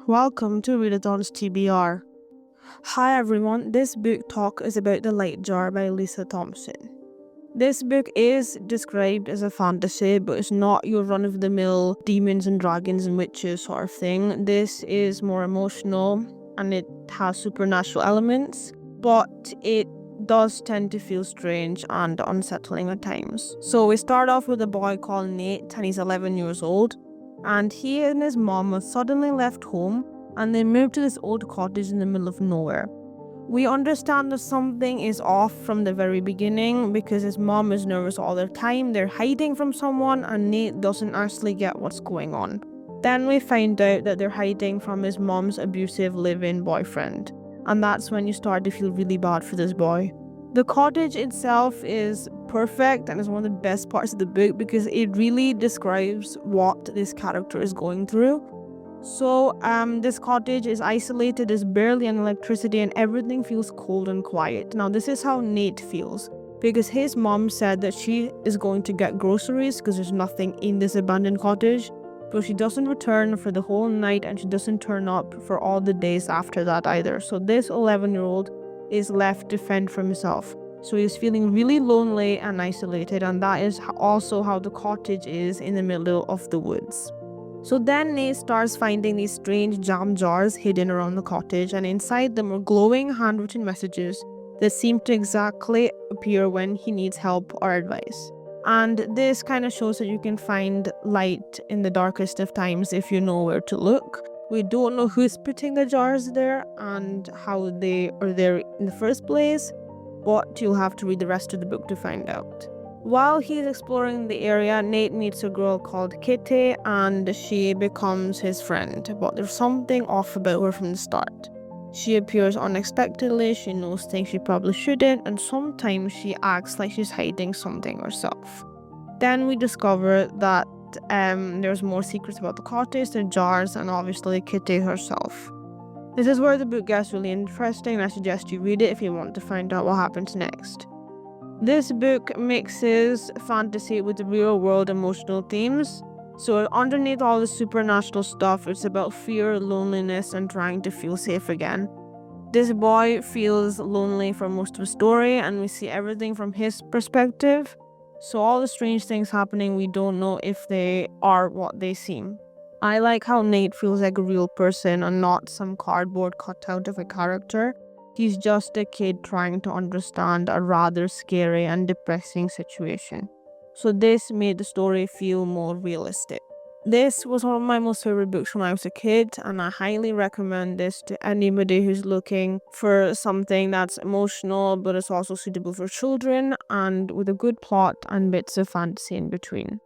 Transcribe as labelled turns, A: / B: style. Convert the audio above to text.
A: Welcome to Readathon's TBR. Hi everyone, this book talk is about The Light Jar by Thompson. This book is described as a fantasy, but it's not your run-of-the-mill demons and dragons and witches sort of thing. This is more emotional and it has supernatural elements, but it does tend to feel strange and unsettling at times. So we start off with a boy called Nate and he's 11 years old. And he and his mom were suddenly left home and they moved to this old cottage in the middle of nowhere. We understand that something is off from the very beginning because his mom is nervous all the time, they're hiding from someone, and Nate doesn't actually get what's going on. Then we find out that they're hiding from his mom's abusive live-in boyfriend, and that's when you start to feel really bad for this boy. The cottage itself is perfect and is one of the best parts of the book because it really describes what this character is going through. So this cottage is isolated, there's barely any electricity and everything feels cold and quiet. Now this is how Nate feels because his mom said that she is going to get groceries because there's nothing in this abandoned cottage, but she doesn't return for the whole night and she doesn't turn up for all the days after that either. So this 11-year-old is left to fend for himself. So he's feeling really lonely and isolated, and that is also how the cottage is in the middle of the woods. So then Nate starts finding these strange jam jars hidden around the cottage, and inside them are glowing handwritten messages that seem to exactly appear when he needs help or advice. And this kind of shows that you can find light in the darkest of times if you know where to look. We don't know who's putting the jars there and how they are there in the first place, but you'll have to read the rest of the book to find out. While he's exploring the area, Nate meets a girl called Kitty and she becomes his friend, but there's something off about her from the start. She appears unexpectedly, she knows things she probably shouldn't, and sometimes she acts like she's hiding something herself. Then we discover that there's more secrets about the cottage, the jars, and obviously Kitty herself. This is where the book gets really interesting, and I suggest you read it if you want to find out what happens next. This book mixes fantasy with real-world emotional themes. So underneath all the supernatural stuff, it's about fear, loneliness, and trying to feel safe again. This boy feels lonely for most of the story, and we see everything from his perspective. So all the strange things happening, we don't know if they are what they seem. I like how Nate feels like a real person and not some cardboard cutout of a character. He's just a kid trying to understand a rather scary and depressing situation. So this made the story feel more realistic. This was one of my most favorite books when I was a kid, and I highly recommend this to anybody who's looking for something that's emotional but is also suitable for children and with a good plot and bits of fantasy in between.